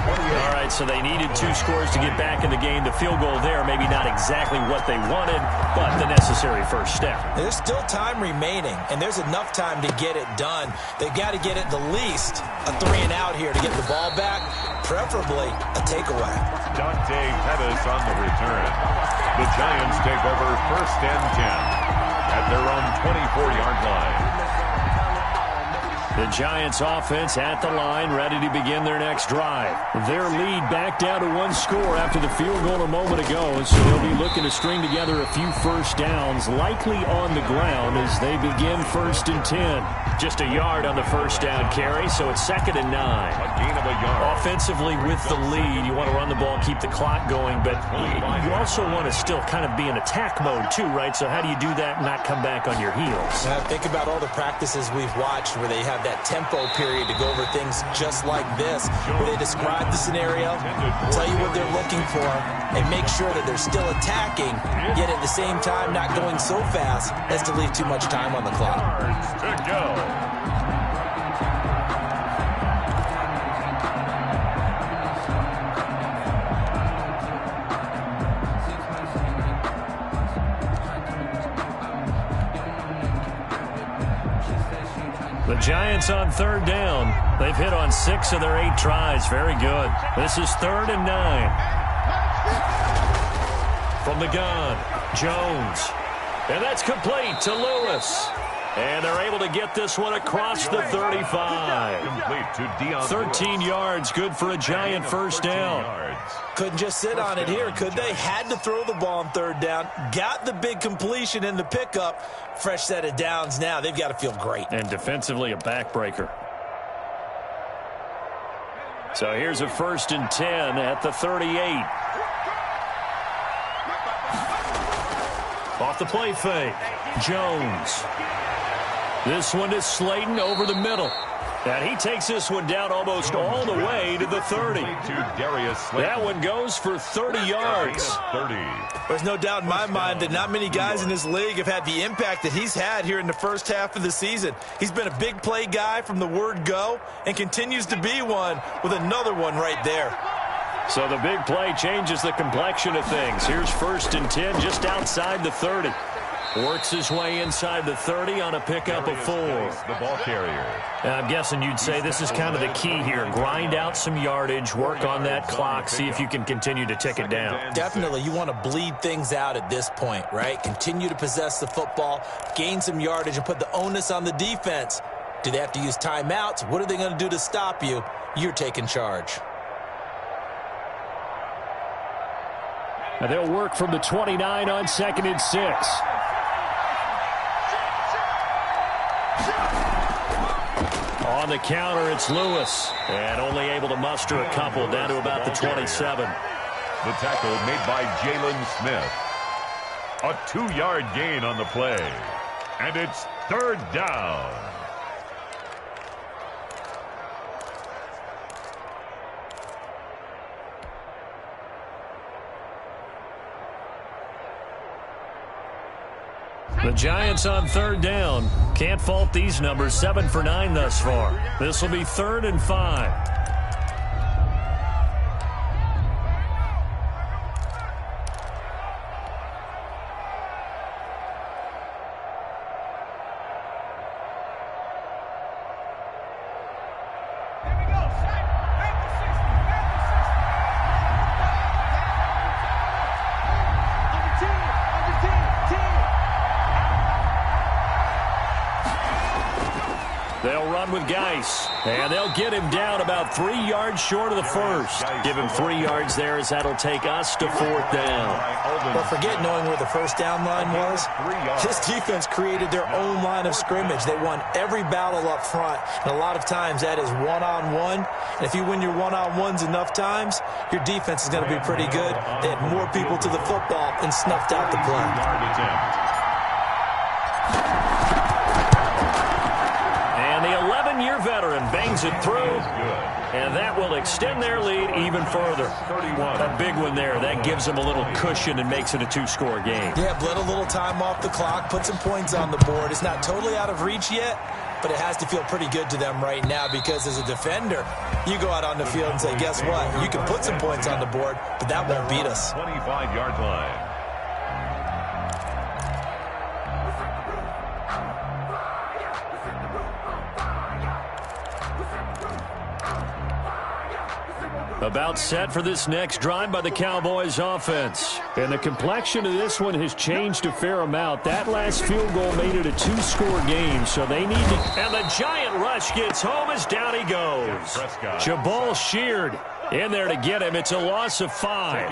All right, so they needed 2 scores to get back in the game. The field goal there, maybe not exactly what they wanted, but the necessary first step. There's still time remaining, and there's enough time to get it done. They've got to get at the least a 3 and out here to get the ball back, preferably a takeaway. Dante Pettis on the return. The Giants take over 1st and 10 at their own 24-yard line. The Giants offense at the line, ready to begin their next drive. Their lead back down to 1 score after the field goal a moment ago, and so they'll be looking to string together a few first downs, likely on the ground as they begin 1st and 10. Just a yard on the first down carry, so it's 2nd and 9. A gain of a yard. Offensively with the lead, you want to run the ball, keep the clock going, but you also want to still kind of be in attack mode too, right? So how do you do that and not come back on your heels? Think about all the practices we've watched where they have that tempo period to go over things just like this, where they describe the scenario, tell you what they're looking for, and make sure that they're still attacking, yet at the same time not going so fast as to leave too much time on the clock. To go. The Giants on 3rd down. They've hit on 6 of their 8 tries. Very good. This is 3rd and 9. From the gun, Jones. And that's complete to Lewis. And they're able to get this one across the 35. Complete to Deion 13 yards, good for a Giant first down. Couldn't just sit on it here, could they? Had to throw the ball on 3rd down. Got the big completion in the pickup. Fresh set of downs now. They've got to feel great. And defensively, a backbreaker. So here's a 1st and 10 at the 38. Off the play fake. Jones. This one is Slayton over the middle. And he takes this one down almost all the way to the 30. To Darius Slayton. That one goes for 30 yards. 30. There's no doubt in my mind that not many guys in this league have had the impact that he's had here in the first half of the season. He's been a big play guy from the word go and continues to be one with another one right there. So the big play changes the complexion of things. Here's 1st and 10 just outside the 30. Works his way inside the 30 on a pickup of 4. The ball carrier. I'm guessing you'd say this is kind of the key here. Grind out some yardage, work on that clock, see if you can continue to tick it down. Definitely, you want to bleed things out at this point, right? Continue to possess the football, gain some yardage, and put the onus on the defense. Do they have to use timeouts? What are they going to do to stop you? You're taking charge. And they'll work from the 29 on 2nd and 6. On the counter, it's Lewis. And only able to muster a couple down to about the 27. The tackle made by Jalen Smith. A 2-yard gain on the play. And it's 3rd down. The Giants on 3rd down. Can't fault these numbers. 7 for 9 thus far. This will be 3rd and 5. They'll run with Geis, and they'll get him down about 3 yards short of the first. Give him 3 yards there as that'll take us to 4th down. But forget knowing where the first down line was. This defense created their own line of scrimmage. They won every battle up front, and a lot of times that is one-on-one. And if you win your one-on-ones enough times, your defense is going to be pretty good. They had more people to the football and snuffed out the play. And the 11-year veteran bangs it through, and that will extend their lead even further. A big one there. That gives them a little cushion and makes it a 2-score game. Yeah, bled a little time off the clock, put some points on the board. It's not totally out of reach yet, but it has to feel pretty good to them right now because as a defender, you go out on the field and say, guess what? You can put some points on the board, but that won't beat us. 25-yard line. About set for this next drive by the Cowboys offense. And the complexion of this one has changed a fair amount. That last field goal made it a 2-score game, so they need to... And the giant rush gets home as down he goes. Jabal Sheard in there to get him. It's a loss of 5.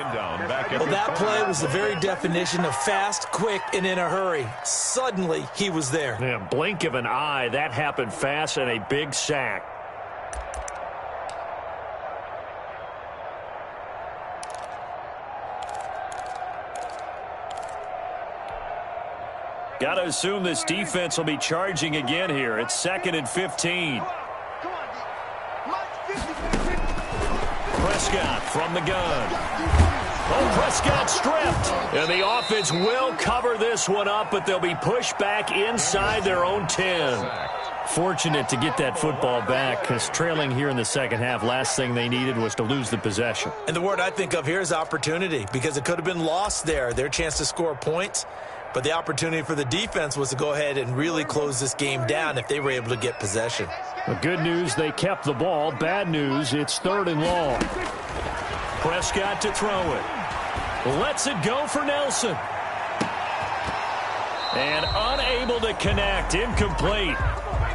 Well, that play was the very definition of fast, quick, and in a hurry. Suddenly, he was there. Yeah, blink of an eye. That happened fast and a big sack. Got to assume this defense will be charging again here. It's 2nd and 15. Prescott from the gun. Oh, Prescott stripped. And the offense will cover this one up, but they'll be pushed back inside their own 10. Fortunate to get that football back because trailing here in the second half, last thing they needed was to lose the possession. And the word I think of here is opportunity because it could have been lost there. Their chance to score points. But the opportunity for the defense was to go ahead and really close this game down if they were able to get possession. The good news, they kept the ball. Bad news, it's 3rd and long. Prescott to throw it. Lets it go for Nelson. And unable to connect. Incomplete.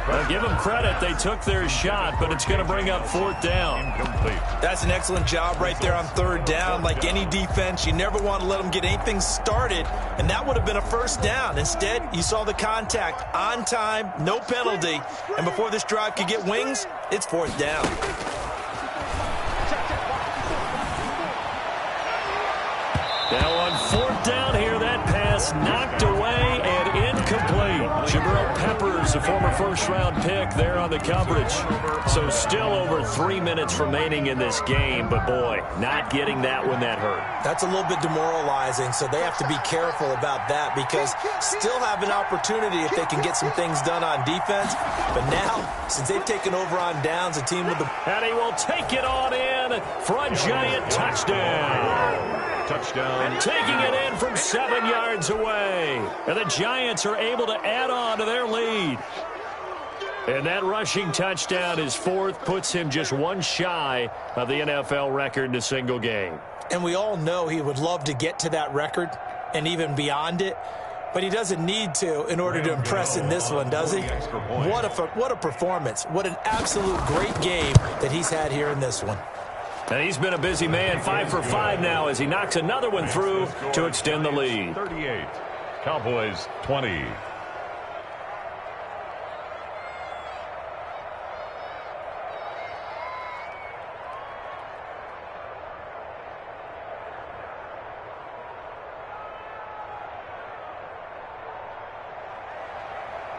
Well, give them credit. They took their shot, but it's going to bring up 4th down. Incomplete. That's an excellent job right there on 3rd down. Like any defense, you never want to let them get anything started, and that would have been a 1st down. Instead, you saw the contact on time, no penalty, and before this drive could get wings, it's 4th down. Now on 4th down here, that pass knocked away and incomplete. Jabril Peppers was a former first-round pick there on the coverage. So still over 3 minutes remaining in this game, but boy, not getting that one that hurt. That's a little bit demoralizing, so they have to be careful about that because still have an opportunity if they can get some things done on defense. But now, since they've taken over on downs, a team with the... And he will take it on in for a giant touchdown. Touchdown. Taking it in from 7 yards away. And the Giants are able to add on to their lead. And that rushing touchdown, his fourth, puts him just one shy of the NFL record in a single game. And we all know he would love to get to that record and even beyond it. But he doesn't need to in order to impress in this one, does he? What a performance. What an absolute great game that he's had here in this one. And he's been a busy man, 5 for 5 now as he knocks another one through to extend the lead. 38, Cowboys 20.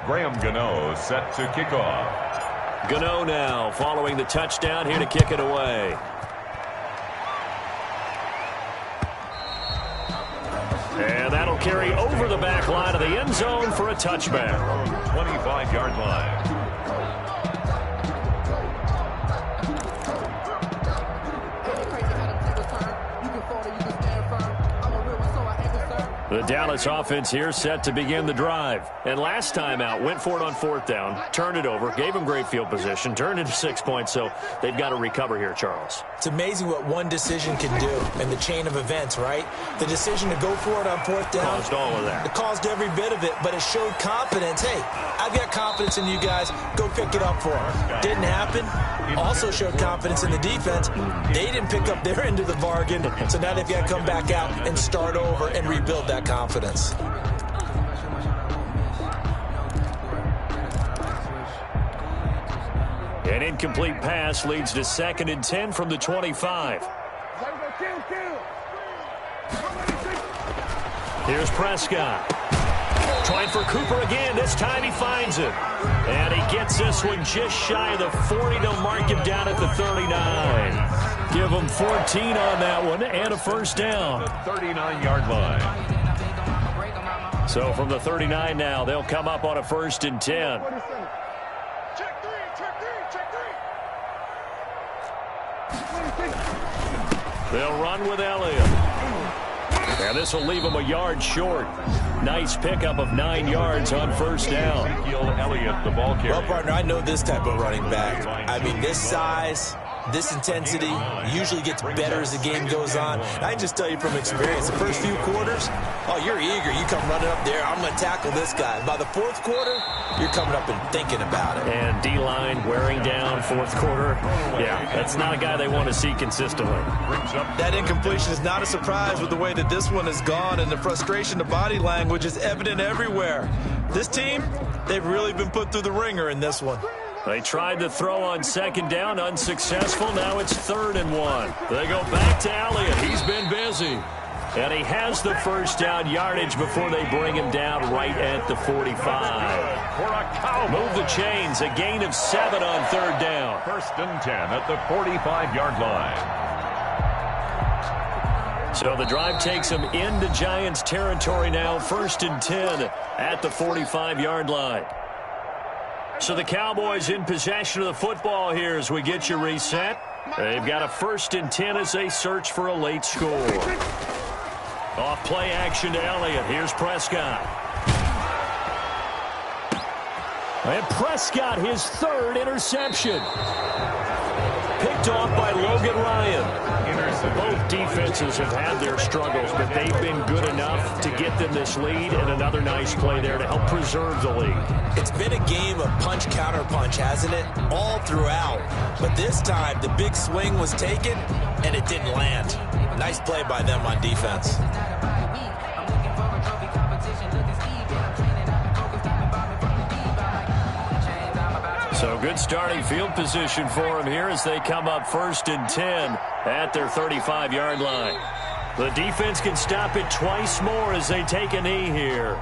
Graham Gano set to kick off. Gano now following the touchdown here to kick it away. And that'll carry over the back line of the end zone for a touchback. 25-yard line. The Dallas offense here set to begin the drive. And last time out, went for it on 4th down, turned it over, gave them great field position, turned into 6 points, so they've got to recover here, Charles. It's amazing what one decision can do in the chain of events, right? The decision to go for it on 4th down. Caused all of that. It caused every bit of it, but it showed confidence. Hey, I've got confidence in you guys. Go pick it up for them. Didn't happen. Also showed confidence in the defense. They didn't pick up their end of the bargain, so now they've got to come back out and start over and rebuild that confidence. An incomplete pass leads to 2nd and 10 from the 25. Here's Prescott. Trying for Cooper again. This time he finds it. And he gets this one just shy of the 40. They'll mark him down at the 39. Give him 14 on that one and a first down. The 39-yard line. So from the 39 now, they'll come up on a 1st and 10. Check three. They'll run with Elliott. And this will leave him a yard short. Nice pickup of 9 yards on 1st down. Elliott, the ball carrier. Well, partner, I know this type of running back. I mean, this size, this intensity usually gets better as the game goes on. And I can just tell you from experience, the first few quarters, oh, you're eager. You come running up there, I'm going to tackle this guy. By the 4th quarter, you're coming up and thinking about it. And D-line wearing down 4th quarter. Yeah, that's not a guy they want to see consistently. That incompletion is not a surprise with the way that this one has gone, and the frustration, the body language is evident everywhere. This team, they've really been put through the ringer in this one. They tried to throw on 2nd down, unsuccessful. Now it's 3rd and 1. They go back to Elliott. He's been busy. And he has the first down yardage before they bring him down right at the 45. Move the chains. A gain of 7 on 3rd down. 1st and 10 at the 45-yard line. So the drive takes them into Giants territory now. 1st and 10 at the 45-yard line. So the Cowboys in possession of the football here as we get you reset. They've got a 1st and 10 as they search for a late score. Off play action to Elliott. Here's Prescott. And Prescott, his 3rd interception. Picked off by Logan Ryan. Both defenses have had their struggles, but they've been good enough to get them this lead, and another nice play there to help preserve the lead. It's been a game of punch-counter-punch, hasn't it? All throughout. But this time, the big swing was taken, and it didn't land. Nice play by them on defense. So good starting field position for them here as they come up 1st and 10 at their 35-yard line. The defense can stop it twice more as they take a knee here.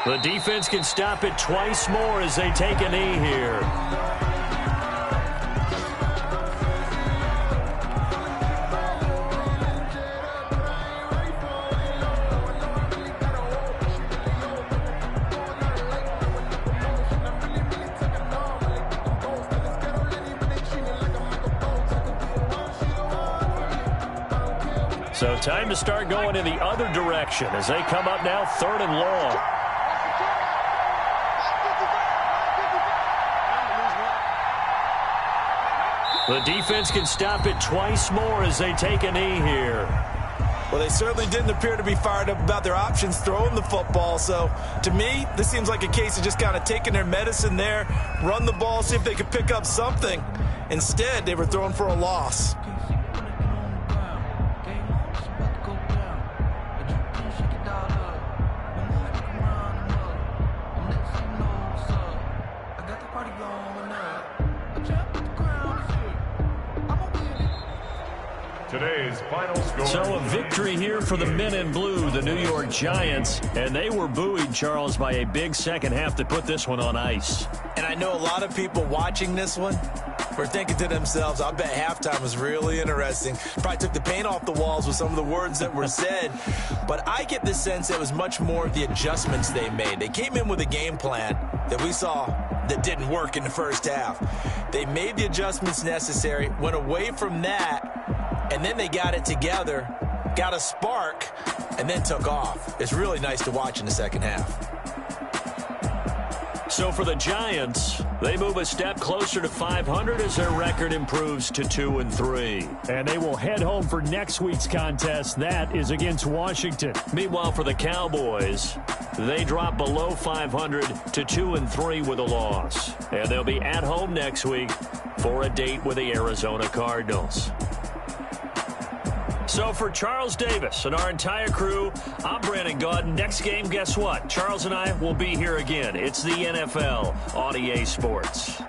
The defense can stop it twice more as they take a knee here. So time to start going in the other direction as they come up now 3rd and long. The defense can stop it twice more as they take a knee here. Well, they certainly didn't appear to be fired up about their options throwing the football. So, to me, this seems like a case of just kind of taking their medicine there, run the ball, see if they could pick up something. Instead, they were throwing for a loss. Today's final score. So a victory here for the men in blue, the New York Giants, and they were buoyed, Charles, by a big second half to put this one on ice. And I know a lot of people watching this one were thinking to themselves, I bet halftime was really interesting. Probably took the paint off the walls with some of the words that were said. But I get the sense it was much more of the adjustments they made. They came in with a game plan that we saw that didn't work in the first half. They made the adjustments necessary, went away from that, and then they got it together, got a spark, and then took off. It's really nice to watch in the second half. So for the Giants, they move a step closer to 500 as their record improves to 2-3. And they will head home for next week's contest. That is against Washington. Meanwhile, for the Cowboys, they drop below 500 to 2-3 with a loss. And they'll be at home next week for a date with the Arizona Cardinals. So for Charles Davis and our entire crew, I'm Brandon Gaudin. Next game, guess what? Charles and I will be here again. It's the NFL on EA Sports.